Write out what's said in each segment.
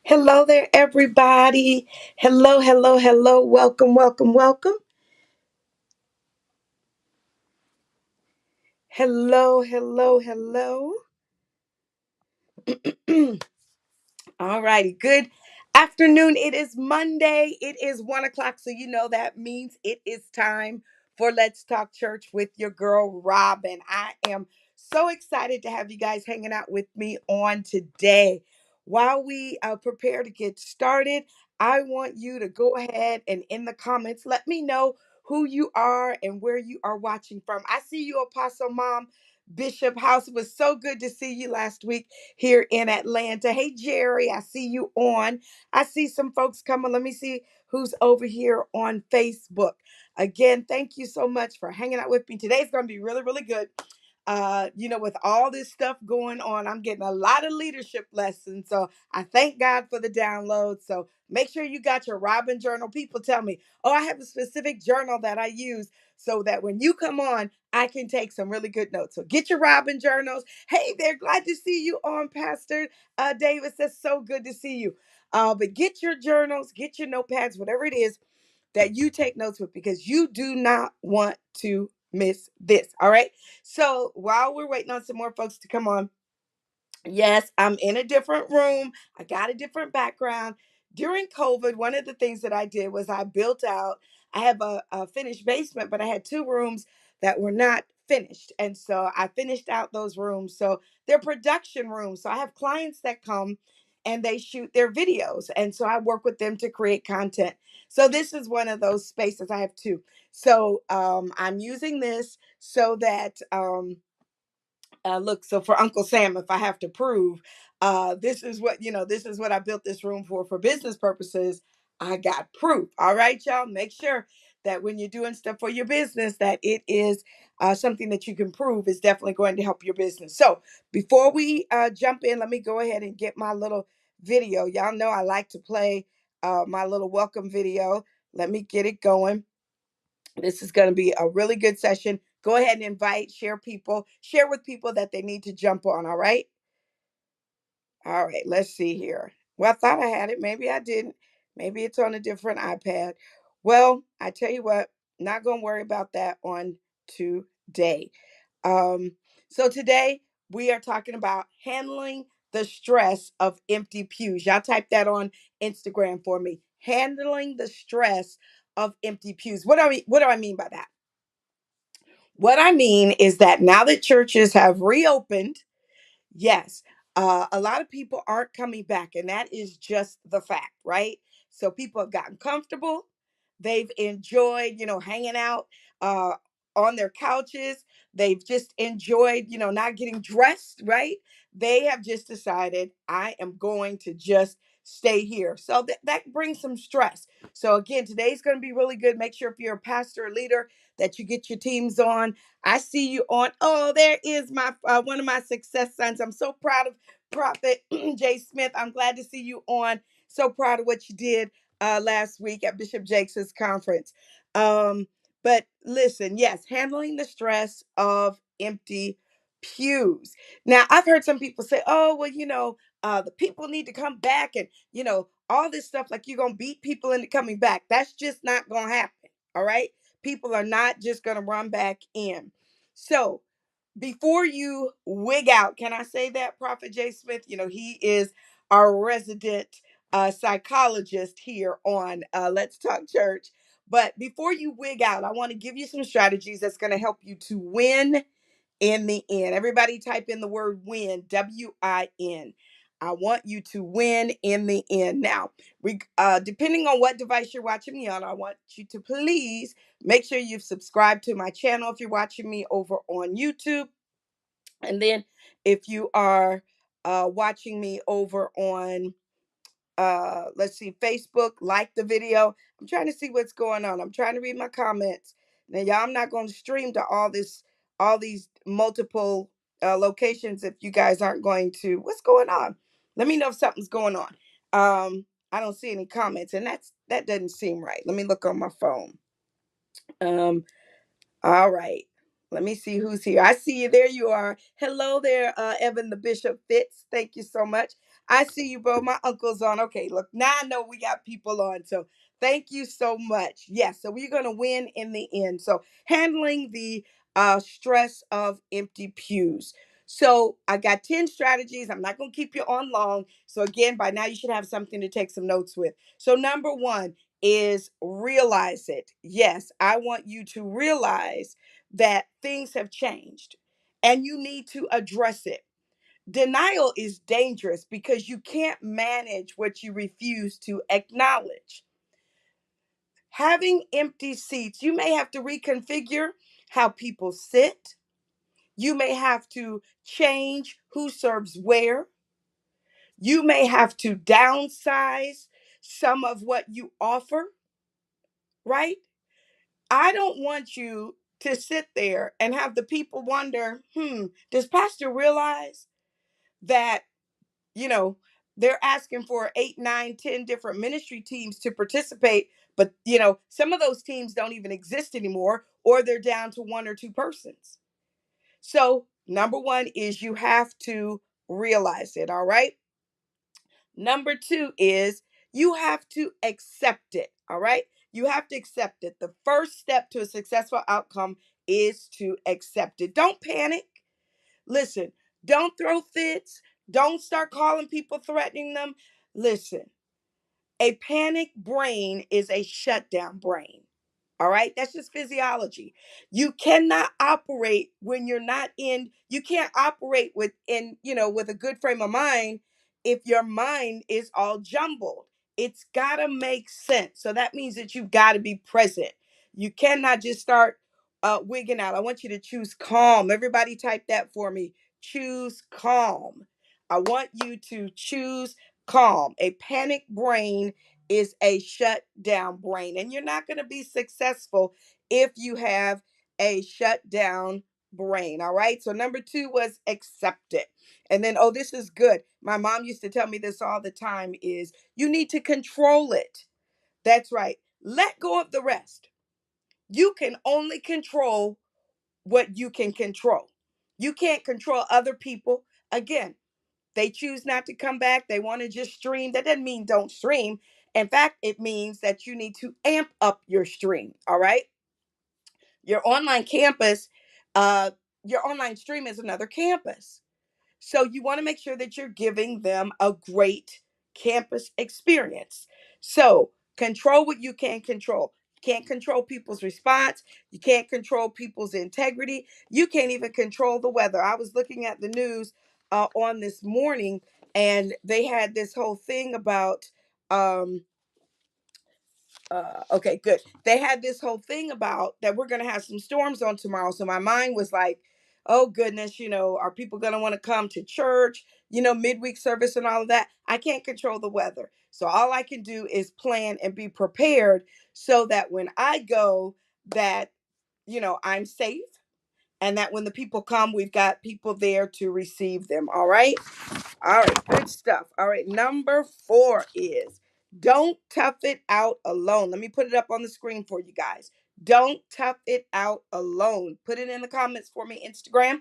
Hello there, everybody. Hello, hello, hello. Welcome, welcome, welcome. Hello, hello, hello. All righty. Good afternoon. It is Monday. It is 1 o'clock. So, you know that means it is time for Let's Talk Church with your girl, Robin. I am so excited to have you guys hanging out with me on today. While we prepare to get started, I want you to go ahead and in the comments, let me know who you are and where you are watching from. I see you, Apostle Mom. Bishop House, it was so good to see you last week here in Atlanta. Hey, Jerry, I see you on. I see some folks coming. Let me see who's over here on Facebook. Again, thank you so much for hanging out with me. Today's going to be really, really good. With all this stuff going on, I'm getting a lot of leadership lessons. So I thank God for the download. So make sure you got your Robin journal. People tell me, oh, I have a specific journal that I use so that when you come on, I can take some really good notes. So get your Robin journals. Hey there, glad to see you on, Pastor Davis. That's so good to see you. But get your journals, get your notepads, whatever it is that you take notes with, because you do not want to miss this. All right. So while we're waiting on some more folks to come on, yes, I'm in a different room. I got a different background. During COVID, one of the things that I did was I built out, I have a finished basement, but I had two rooms that were not finished. And so I finished out those rooms. So they're production rooms. So I have clients that come and they shoot their videos. And so I work with them to create content. So this is one of those spaces. I have two. So I'm using this so that look, so for Uncle Sam, if I have to prove, this is what, this is what I built this room for business purposes. I got proof. All right, y'all, make sure that when you're doing stuff for your business, that it is something that you can prove is definitely going to help your business. So before we jump in, let me go ahead and get my little video. Y'all know I like to play my little welcome video. Let me get it going. This is going to be a really good session. Go ahead and invite, share with people that they need to jump on. All right. All right. Let's see here. Well, I thought I had it. Maybe I didn't. Maybe it's on a different iPad. Well, I tell you what, not going to worry about that on today. Um, so today we are talking about handling the stress of empty pews. Y'all type that on Instagram for me. Handling the stress of empty pews. What do I mean by that? What I mean is that now that churches have reopened, yes, a lot of people aren't coming back, and that is just the fact, right? So people have gotten comfortable. They've enjoyed, hanging out uh, on their couches. They've just enjoyed, not getting dressed, right? They have just decided, I am going to just stay here. So that brings some stress. So again, today's going to be really good. Make sure if you're a pastor or leader that you get your teams on. I see you on. Oh, there is my one of my success sons. I'm so proud of Prophet Jay Smith. I'm glad to see you on. So proud of what you did last week at Bishop Jakes' conference. Um, but listen, yes, handling the stress of empty pews. Now, I've heard some people say, "Oh, well, the people need to come back," and all this stuff like you're gonna beat people into coming back. That's just not gonna happen. All right, people are not just gonna run back in. So before you wig out, can I say that Prophet Jay Smith? He is our resident psychologist here on Let's Talk Church. But before you wig out, I want to give you some strategies that's going to help you to win in the end. Everybody type in the word win, WIN. I want you to win in the end. Now, depending on what device you're watching me on, I want you to please make sure you've subscribed to my channel if you're watching me over on YouTube. And then if you are watching me over on let's see, Facebook, like the video. I'm trying to see what's going on. I'm trying to read my comments. Now, y'all, I'm not going to stream to all these multiple locations if you guys aren't going to. What's going on? Let me know if something's going on. I don't see any comments, and that doesn't seem right. Let me look on my phone. Um, all right. Let me see who's here. I see you. There you are. Hello there, Evan the Bishop Fitz. Thank you so much. I see you, bro. My uncle's on. Okay, look, now I know we got people on. So thank you so much. Yes, so we're going to win in the end. So handling the stress of empty pews. So I got 10 strategies. I'm not going to keep you on long. So again, by now you should have something to take some notes with. So number one is realize it. Yes, I want you to realize that things have changed and you need to address it. Denial is dangerous because you can't manage what you refuse to acknowledge. Having empty seats, you may have to reconfigure how people sit. You may have to change who serves where. You may have to downsize some of what you offer, right? I don't want you to sit there and have the people wonder, does Pastor realize that, you know, they're asking for 8, 9, 10 different ministry teams to participate, but, some of those teams don't even exist anymore, or they're down to 1 or 2 persons. So, number one is you have to realize it, all right? Number two is you have to accept it. All right. You have to accept it. The first step to a successful outcome is to accept it. Don't panic. Listen, don't throw fits. Don't start calling people, threatening them. Listen, a panic brain is a shutdown brain. All right. That's just physiology. You cannot operate when you're not in, you can't operate with a good frame of mind if your mind is all jumbled. It's got to make sense. So that means that you've got to be present. You cannot just start wigging out. I want you to choose calm. Everybody type that for me. Choose calm. I want you to choose calm. A panic brain is a shut down brain. And you're not going to be successful if you have a shut down brain. All right. So number two was accept it. And then, oh, this is good. My mom used to tell me this all the time is you need to control it. That's right. Let go of the rest. You can only control what you can control. You can't control other people. Again, they choose not to come back. They want to just stream. That doesn't mean don't stream. In fact, it means that you need to amp up your stream. All right. Your online campus, your online stream is another campus. So you want to make sure that you're giving them a great campus experience. So control what you can control. You can't control people's response. You can't control people's integrity. You can't even control the weather. I was looking at the news on this morning, and they had this whole thing about um, okay, good. They had this whole thing about that we're going to have some storms on tomorrow. So my mind was like, oh goodness, are people going to want to come to church, midweek service and all of that? I can't control the weather. So all I can do is plan and be prepared so that when I go, that, I'm safe, and that when the people come, we've got people there to receive them. All right. All right, good stuff. All right, number 4 is don't tough it out alone. Let me put it up on the screen for you guys. Don't tough it out alone. Put it in the comments for me, Instagram.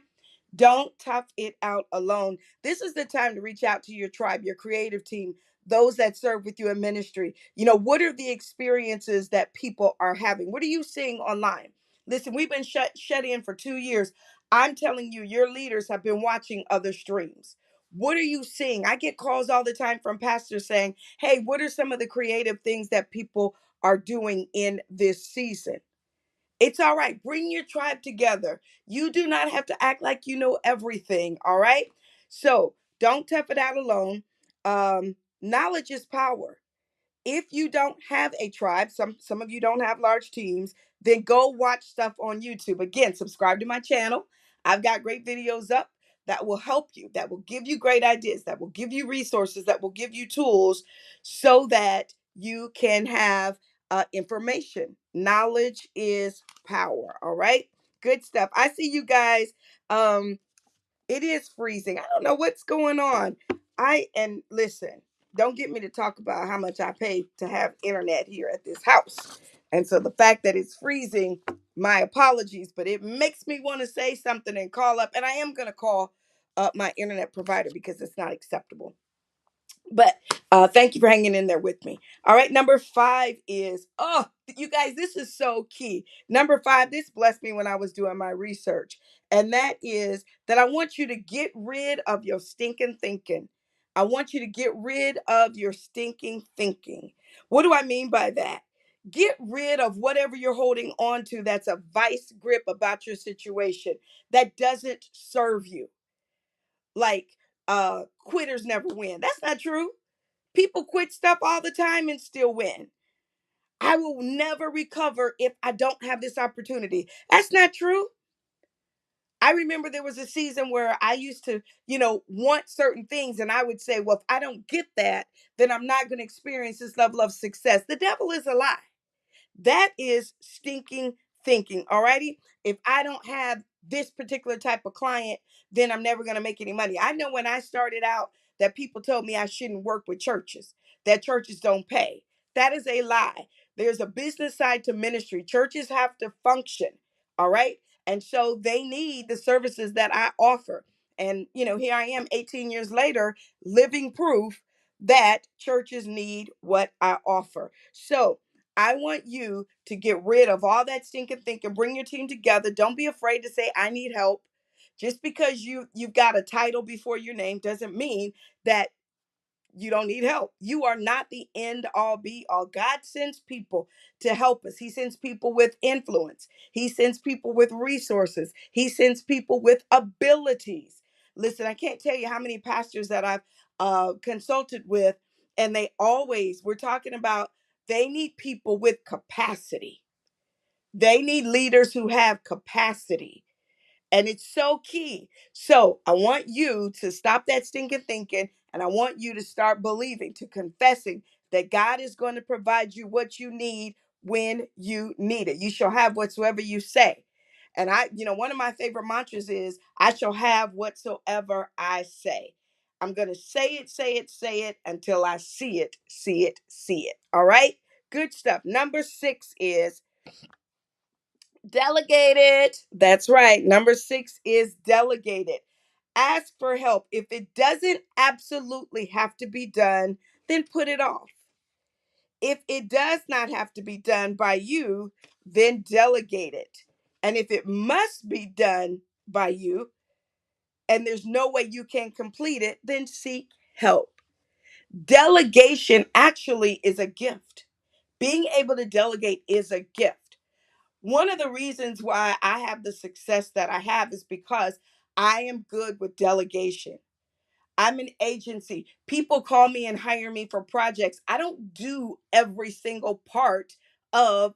Don't tough it out alone. This is the time to reach out to your tribe, your creative team, those that serve with you in ministry. What are the experiences that people are having? What are you seeing online? Listen, we've been shut in for 2 years. I'm telling you, your leaders have been watching other streams. What are you seeing? I get calls all the time from pastors saying, hey, what are some of the creative things that people are doing in this season? It's all right. Bring your tribe together. You do not have to act like you know everything. All right. So don't tough it out alone. Knowledge is power. If you don't have a tribe, some of you don't have large teams, then go watch stuff on YouTube. Again, subscribe to my channel. I've got great videos up that will help you, that will give you great ideas, that will give you resources, that will give you tools so that you can have information. Knowledge is power. All right. Good stuff. I see you guys. It is freezing. I don't know what's going on. And listen, don't get me to talk about how much I pay to have internet here at this house. And so the fact that it's freezing, my apologies, but it makes me want to say something and call up. And I am going to call up my internet provider because it's not acceptable. But thank you for hanging in there with me. All right, number five is, oh, you guys, this is so key. Number five, this blessed me when I was doing my research, and that is that I want you to get rid of your stinking thinking. I want you to get rid of your stinking thinking. What do I mean by that? Get rid of whatever you're holding on to that's a vice grip about your situation that doesn't serve you. Like, quitters never win. That's not true. People quit stuff all the time and still win. I will never recover if I don't have this opportunity. That's not true. I remember there was a season where I used to, want certain things. And I would say, well, if I don't get that, then I'm not going to experience this level of success. The devil is a lie. That is stinking thinking. All righty. If I don't have this particular type of client, then I'm never going to make any money. I know when I started out that people told me I shouldn't work with churches, that churches don't pay. That is a lie. There's a business side to ministry. Churches have to function. All right. And so they need the services that I offer. And, here I am 18 years later, living proof that churches need what I offer. So, I want you to get rid of all that stinking thinking. Bring your team together. Don't be afraid to say, I need help. Just because you've got a title before your name doesn't mean that you don't need help. You are not the end all be all. God sends people to help us. He sends people with influence. He sends people with resources. He sends people with abilities. Listen, I can't tell you how many pastors that I've consulted with, and we're talking about, they need people with capacity. They need leaders who have capacity. And it's so key. So I want you to stop that stinking thinking, and I want you to start believing, to confessing that God is going to provide you what you need when you need it. You shall have whatsoever you say. And one of my favorite mantras is, I shall have whatsoever I say. I'm going to say it until I see it. All right. Good stuff. Number six is delegated. That's right. Number six is delegated. Ask for help. If it doesn't absolutely have to be done, then put it off. If it does not have to be done by you, then delegate it. And if it must be done by you and there's no way you can complete it, then seek help. Delegation actually is a gift. Being able to delegate is a gift. One of the reasons why I have the success that I have is because I am good with delegation. I'm an agency. People call me and hire me for projects. I don't do every single part of,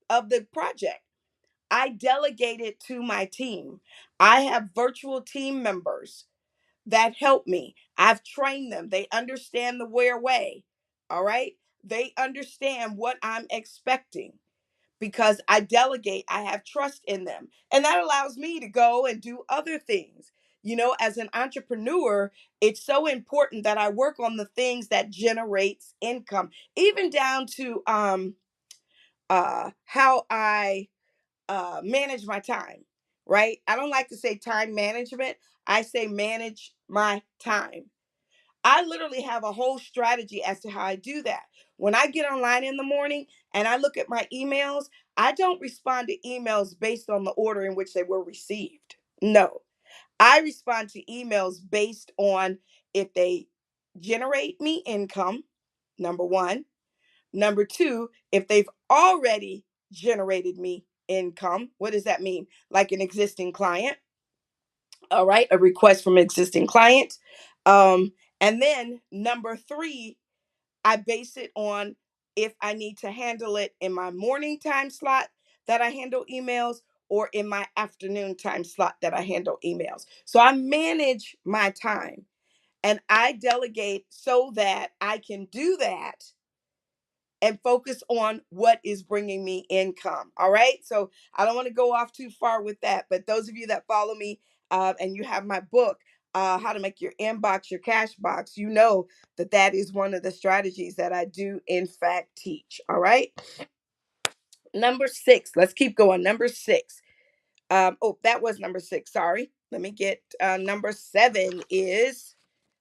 the project. I delegate it to my team. I have virtual team members that help me. I've trained them. They understand the Ware way. All right. They understand what I'm expecting because I delegate, I have trust in them. And that allows me to go and do other things. As an entrepreneur, it's so important that I work on the things that generates income, even down to how I manage my time, right? I don't like to say time management. I say manage my time. I literally have a whole strategy as to how I do that. When I get online in the morning and I look at my emails, I don't respond to emails based on the order in which they were received. No, I respond to emails based on if they generate me income, number one. Number two, if they've already generated me income, what does that mean? Like an existing client. All right, a request from an existing client. And then number three, I base it on if I need to handle it in my morning time slot that I handle emails, or in my afternoon time slot that I handle emails. So I manage my time and I delegate so that I can do that and focus on what is bringing me income. All right. So I don't want to go off too far with that. But those of you that follow me and you have my book, How to Make Your Inbox Your Cash Box, you know that is one of the strategies that I do, in fact, teach. All right. Number six, let's keep going. Number six. Oh, that was number six. Sorry. Let me get number seven is,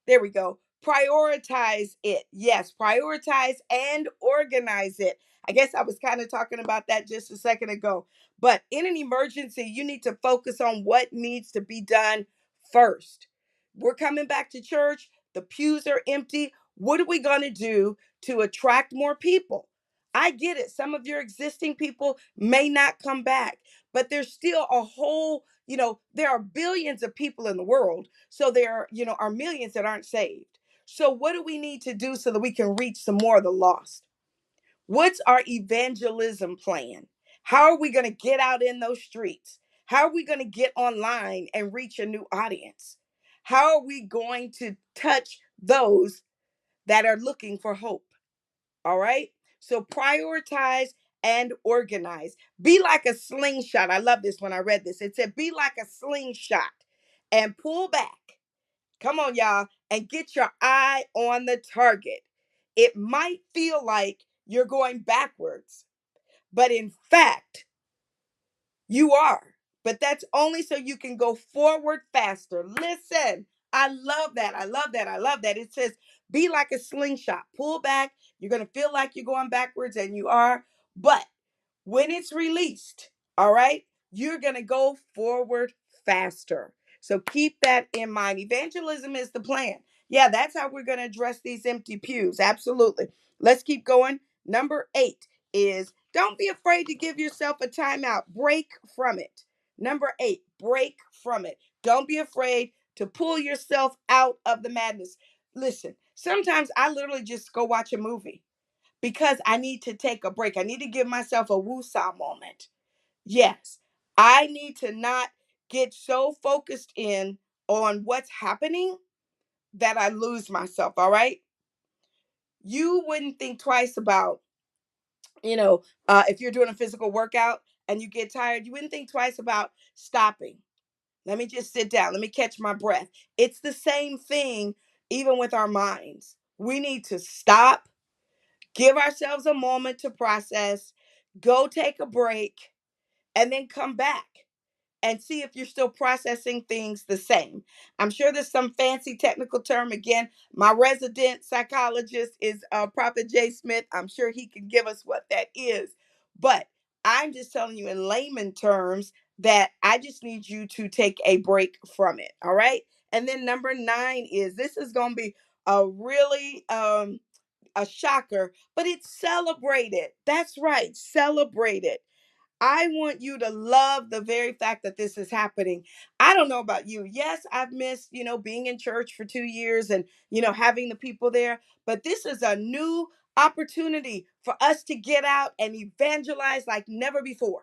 there we go. Prioritize it. Yes, prioritize and organize it. I guess I was kind of talking about that just a second ago. But in an emergency, you need to focus on what needs to be done first. We're coming back to church. The pews are empty. What are we going to do to attract more people? I get it. Some of your existing people may not come back, but there's still a whole, there are billions of people in the world. So there, are millions that aren't saved. So what do we need to do so that we can reach some more of the lost? What's our evangelism plan? How are we going to get out in those streets? How are we going to get online and reach a new audience? How are we going to touch those that are looking for hope? All right. So prioritize and organize. Be like a slingshot. I love this when I read this. It said, be like a slingshot and pull back. Come on, y'all, and get your eye on the target. It might feel like you're going backwards, but in fact, you are. But that's only so you can go forward faster. Listen, I love that. I love that. I love that. It says, be like a slingshot, pull back. You're going to feel like you're going backwards, and you are. But when it's released, all right, you're going to go forward faster. So keep that in mind. Evangelism is the plan. Yeah, that's how we're going to address these empty pews. Absolutely. Let's keep going. Number 8 is, don't be afraid to give yourself a timeout. Break from it. Number 8, break from it. Don't be afraid to pull yourself out of the madness. Listen, sometimes I literally just go watch a movie because I need to take a break. I need to give myself a woosah moment. Yes, I need to not get so focused in on what's happening that I lose myself. All right. You wouldn't think twice about, if you're doing a physical workout and you get tired, you wouldn't think twice about stopping. Let me just sit down. Let me catch my breath. It's the same thing, even with our minds. We need to stop, give ourselves a moment to process, go take a break, and then come back and see if you're still processing things the same. I'm sure there's some fancy technical term. Again, my resident psychologist is Prophet Jay Smith. I'm sure he can give us what that is. But I'm just telling you in layman terms that I just need you to take a break from it. All right. And then number 9 is, this is going to be a really a shocker, but it's celebrated. That's right. Celebrate it. I want you to love the very fact that this is happening. I don't know about you. Yes, I've missed, being in church for 2 years and, having the people there. But this is a new opportunity for us to get out and evangelize like never before.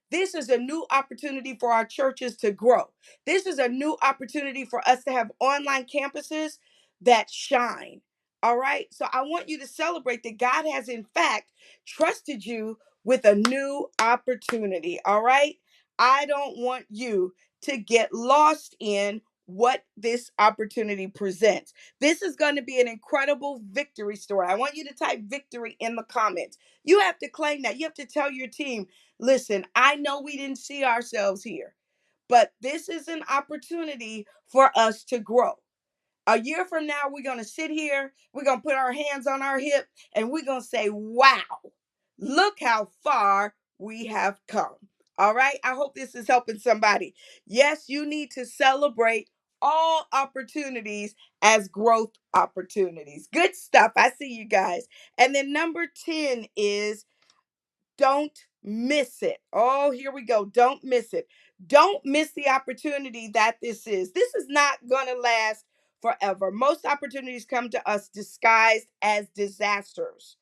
This is a new opportunity for our churches to grow. This is a new opportunity for us to have online campuses that shine. All right. So I want you to celebrate that God has, in fact, trusted you with a new opportunity. All right. I don't want you to get lost in what this opportunity presents. This is going to be an incredible victory story. I want you to type victory in the comments. You have to claim that. You have to tell your team, listen, I know we didn't see ourselves here, but this is an opportunity for us to grow. A year from now, we're going to sit here, we're going to put our hands on our hip, and we're going to say, wow, look how far we have come. All right. I hope this is helping somebody. Yes, you need to celebrate all opportunities as growth opportunities. Good stuff. I see you guys. And then number 10 is, don't miss it. Oh, here we go. Don't miss it. Don't miss the opportunity that this is. This is not going to last forever. Most opportunities come to us disguised as disasters.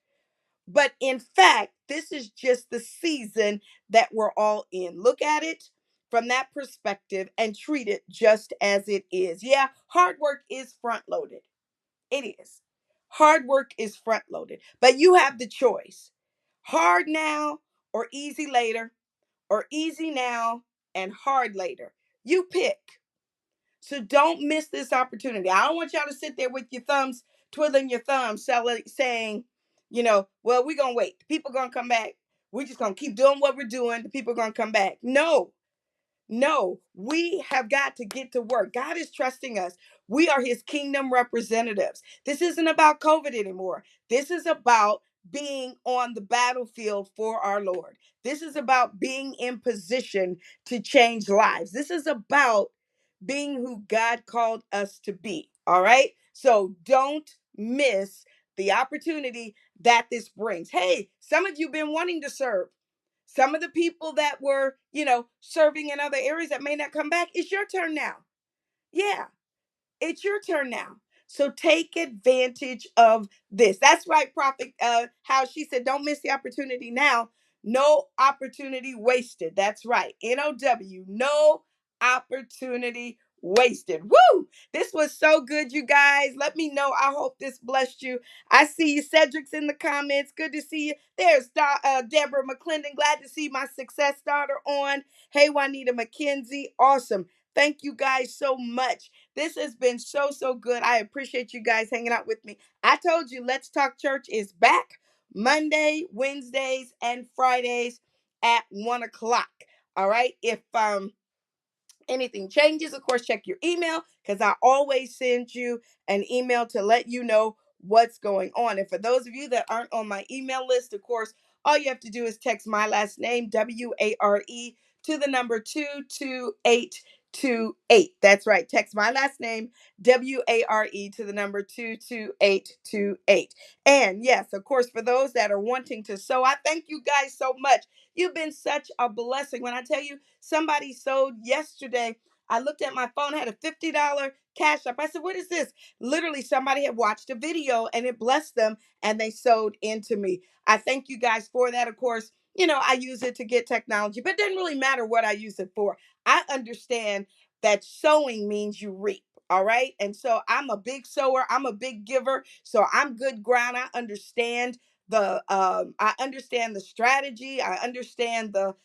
But in fact, this is just the season that we're all in. Look at it from that perspective and treat it just as it is. Yeah, hard work is front loaded. It is. Hard work is front loaded, but you have the choice. Hard now or easy later, or easy now and hard later. You pick. So don't miss this opportunity. I don't want y'all to sit there with your thumbs, twiddling your thumbs, saying, well, we're going to wait. People going to come back. we're just going to keep doing what we're doing. The people are going to come back. No, no, we have got to get to work. God is trusting us. We are his kingdom representatives. This isn't about COVID anymore. This is about being on the battlefield for our Lord. This is about being in position to change lives. This is about being who God called us to be. All right. So don't miss the opportunity that this brings. Hey, some of you have been wanting to serve. Some of the people that were, serving in other areas that may not come back, it's your turn now. Yeah, it's your turn now. So take advantage of this. That's right, Prophet. How she said, don't miss the opportunity now. No opportunity wasted. That's right. NOW. No opportunity wasted. Woo! This was so good, you guys. Let me know. I hope this blessed you. I see you. Cedric's in the comments. Good to see you. There's Deborah McClendon. Glad to see my success daughter on. Hey, Juanita McKenzie. Awesome. Thank you guys so much. This has been so, so good. I appreciate you guys hanging out with me. I told you, Let's Talk Church is back Monday, Wednesdays, and Fridays at 1 o'clock. All right. If anything changes, of course, check your email, because I always send you an email to let you know what's going on. And for those of you that aren't on my email list, of course, all you have to do is text my last name, Ware, to the number 22828. That's right. Text my last name, Ware, to the number 22828. And yes, of course, for those that are wanting to sow, I thank you guys so much. You've been such a blessing. When I tell you, somebody sold yesterday, I looked at my phone, had a $50 cash up. I said, what is this? Literally, somebody had watched a video and it blessed them and they sold into me. I thank you guys for that. Of course, I use it to get technology, but it doesn't really matter what I use it for. I understand that sowing means you reap. All right. And so I'm a big sower. I'm a big giver. So I'm good ground. I understand the strategy. I understand the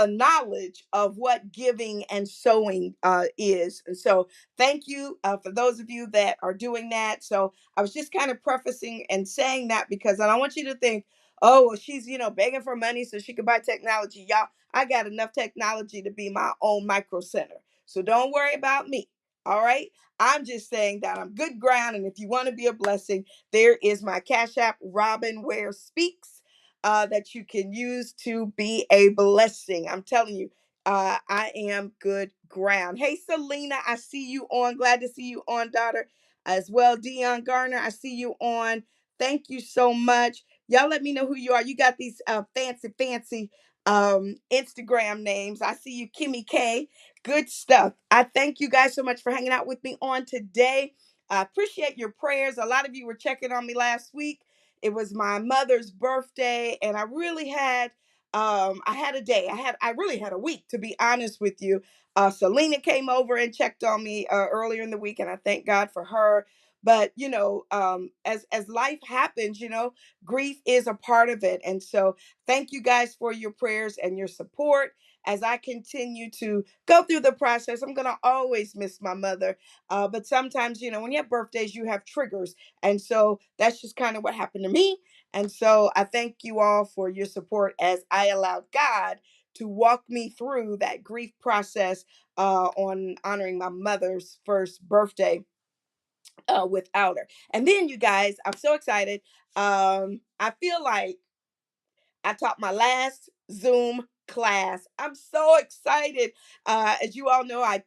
knowledge of what giving and sowing is. And so thank you for those of you that are doing that. So I was just kind of prefacing and saying that because I don't want you to think, oh, well, she's, begging for money so she could buy technology. Y'all, I got enough technology to be my own micro center. So don't worry about me. All right. I'm just saying that I'm good ground. And if you want to be a blessing, there is my Cash App, Robin Ware Speaks, that you can use to be a blessing. I'm telling you, I am good ground. Hey, Selena, I see you on. Glad to see you on, daughter, as well. Dion Garner, I see you on. Thank you so much. Y'all let me know who you are. You got these fancy Instagram names. I see you, Kimmy K. Good stuff. I thank you guys so much for hanging out with me on today. I appreciate your prayers. A lot of you were checking on me last week. It was my mother's birthday, and I really had I had a day. I really had a week, to be honest with you. Selena came over and checked on me earlier in the week, and I thank God for her. But as life happens, grief is a part of it. And so thank you guys for your prayers and your support as I continue to go through the process. I'm going to always miss my mother. But sometimes, when you have birthdays, you have triggers. And so that's just kind of what happened to me. And so I thank you all for your support as I allowed God to walk me through that grief process on honoring my mother's first birthday without her. And then, you guys, I'm so excited. I feel like I taught my last Zoom class. I'm so excited. As you all know, I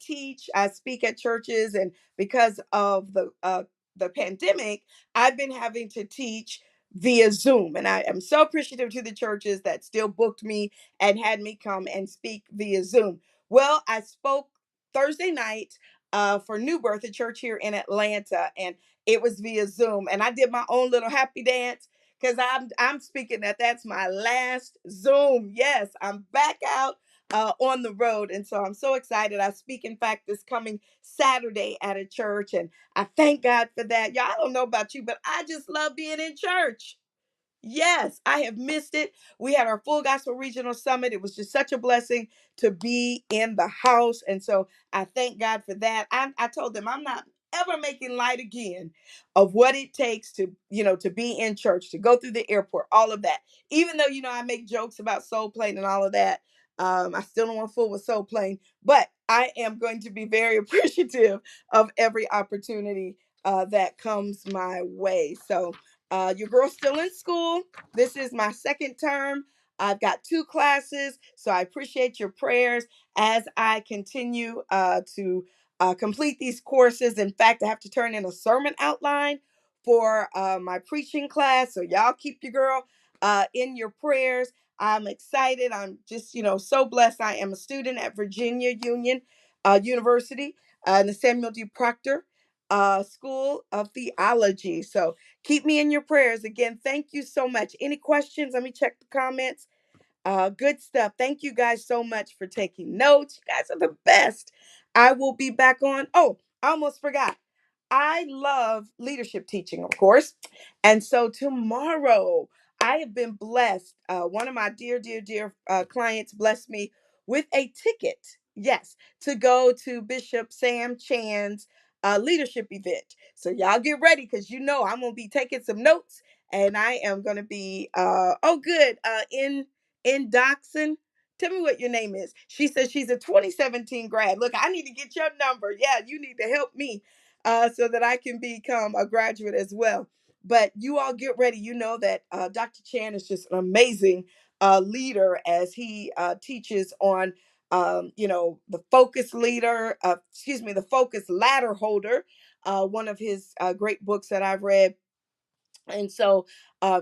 speak at churches, and because of the pandemic, I've been having to teach via Zoom. And I am so appreciative to the churches that still booked me and had me come and speak via Zoom. Well, I spoke Thursday night for New Birth, a church here in Atlanta, and it was via Zoom. And I did my own little happy dance because I'm speaking that's my last Zoom. Yes, I'm back out on the road, and so I'm so excited. I speak, in fact, this coming Saturday at a church, and I thank God for that. Y'all, I don't know about you, but I just love being in church. Yes, I have missed it. We had our Full Gospel Regional Summit. It was just such a blessing to be in the house. And so I thank God for that. I told them I'm not ever making light again of what it takes to, to be in church, to go through the airport, all of that. Even though, I make jokes about soul plane and all of that. I still don't want to fool with soul plane, but I am going to be very appreciative of every opportunity that comes my way. So your girl's still in school. This is my second term. I've got 2 classes, so I appreciate your prayers as I continue to complete these courses. In fact, I have to turn in a sermon outline for my preaching class, so y'all keep your girl in your prayers. I'm excited. I'm just, so blessed. I am a student at Virginia Union University in the Samuel D. Proctor School of Theology. So keep me in your prayers. Again, thank you so much. Any questions? Let me check the comments. Good stuff. Thank you guys so much for taking notes. You guys are the best. I will be back on. Oh, I almost forgot. I love leadership teaching, of course. And so tomorrow, I have been blessed. One of my dear, dear, dear clients blessed me with a ticket, yes, to go to Bishop Sam Chan's leadership event. So y'all get ready because I'm going to be taking some notes and I am going to be, in Doxon. Tell me what your name is. She says she's a 2017 grad. Look, I need to get your number. Yeah, you need to help me so that I can become a graduate as well. But you all get ready. You know that Dr. Chan is just an amazing leader as he teaches on, the focus leader, the focus ladder holder, one of his great books that I've read. And so,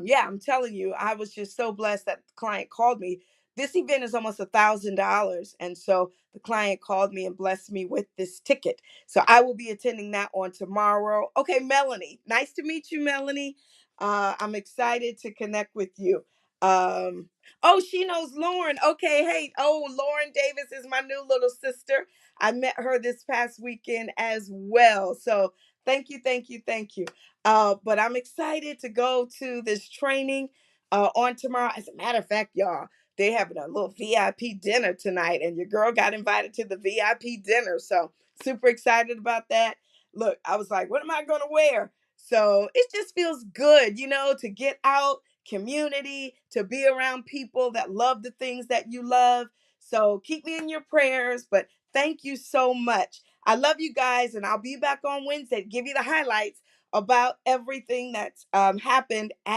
yeah, I'm telling you, I was just so blessed that the client called me. This event is almost $1,000. And so the client called me and blessed me with this ticket. So I will be attending that on tomorrow. Okay, Melanie, nice to meet you, Melanie. I'm excited to connect with you. Oh, she knows Lauren. Okay, hey, oh, Lauren Davis is my new little sister. I met her this past weekend as well. So thank you, thank you, thank you. But I'm excited to go to this training on tomorrow. As a matter of fact, y'all, they having a little VIP dinner tonight, and your girl got invited to the VIP dinner. So super excited about that. Look, I was like, what am I gonna wear? So it just feels good, to get out, community, to be around people that love the things that you love. So keep me in your prayers, but thank you so much. I love you guys, and I'll be back on Wednesday to give you the highlights about everything that's happened